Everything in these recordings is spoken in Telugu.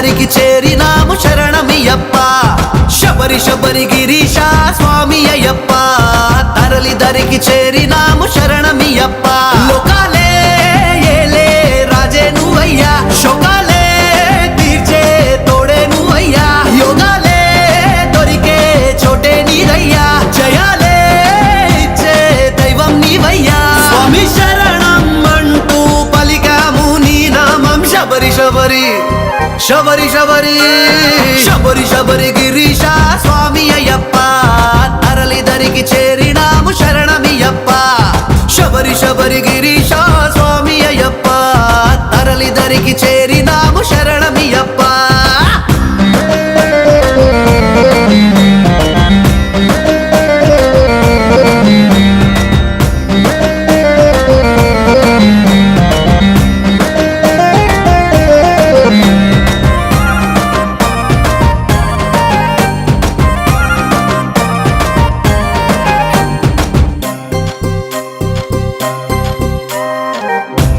దరికి చేరినాము శరణమయ్యప్ప శబరి శబరి గిరీశ స్వామి అయ్యప్ప తరలి దరికి చేరినాము శరణమయ్యప్ప లోకాలే ఏలే రాజే నువ్వయ్యా శోకాలే తీర్చే తోడే నువ్వయ్యా యోగాలే దొరికే చోటే నీదయ్యా జయాలే ఇచ్చే దైవం నీవయ్యా స్వామి శరణం అంటూ పలికాము నీ నామం శబరి శబరి శబరి శబరి శబరి శబరి గిరీశ స్వామి అయ్యప్ప తరలి దరికి చేరినాము శరణమయ్యప్ప శబరి శబరి గిరీశ స్వామి అయ్యప్ప తరలి దరికి చేరినాము శరణమయ్యప్ప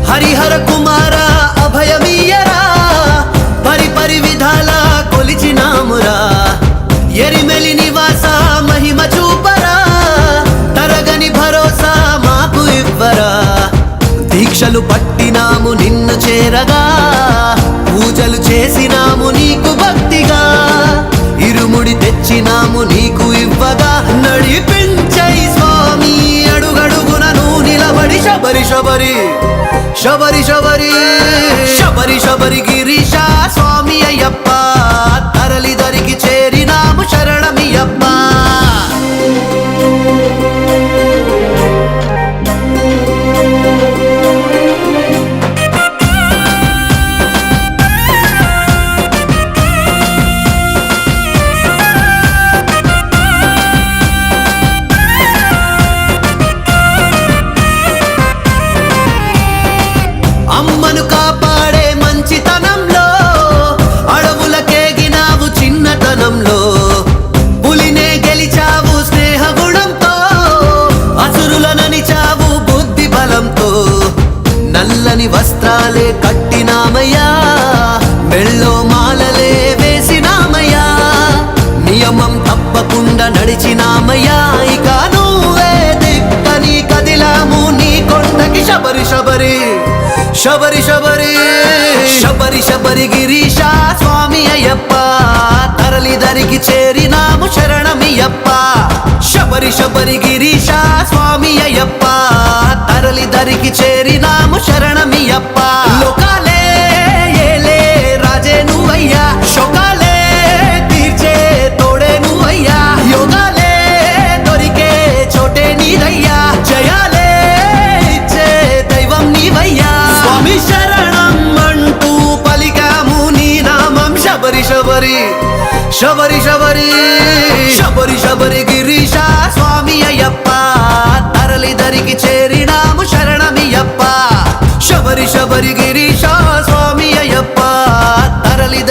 హరిహర కుమార అభయమీయరా పరి పరి విధాల కొలిచినామురా ఎరిమెలి నివాస మహిమ చూపరా తరగని భరోసా మాకు ఇవ్వరా దీక్షలు పట్టినాము నిన్ను చేరగా పూజలు చేసినాము నీకు భక్తిగా ఇరుముడి తెచ్చినాము నీకు ఇవ్వగా నడిపించై స్వామి అడుగడుగునను నిలబడి శబరి శబరి శబరి శబరి శబరి శబరి గిరీశ స్వామి అయ్యప్ప తరలి దరికి చేరినాము శరణమయ్యప్ప అమ్మను కాపాడే మంచితనంలో అడవులకేగినావు చిన్నతనంలో పులినే గెలిచావు స్నేహ గుణంతో అసురులననిచావు బుద్ధి బలంతో నల్లని వస్త్రాలే కట్టినామయ్యా మెళ్ళో మాలలే వేసినామయ్యా నియమం తప్పకుండా నడిచినామయ్యా ఇక నువ్వే దిక్కని కదిలాము నీ కొండకి శబరి శబరి శబరి శబరి శబరి శబరి గిరీశ స్వామి అయ్యప్ప తరలి దరికి చేరినాము శరణమయ్యప్ప శబరి శబరి గిరీశ స్వామి అయ్యప్ప తరలి దరికి చేరినాము శరణమయ్యప్ప లోకాలే ఏలే రాజే నువ్వయ్యా శోకాలే తీర్చే తోడే నువ్వయ్యా యోగాలే దొరికే చోటే నీదయ్యా జయాలే ఇచ్చే దైవం నీవయ్యా స్వామి శరణం అంటూ పలికాము నీ నామం శబరి శబరి శబరి శబరి శబరి శబరి గిరీశ స్వామి అయ్యప్ప తరలి దరికి చేరినాము శరణమయ్యప్ప శబరి శబరి గిరీశ స్వామి అయ్యప్ప తరలి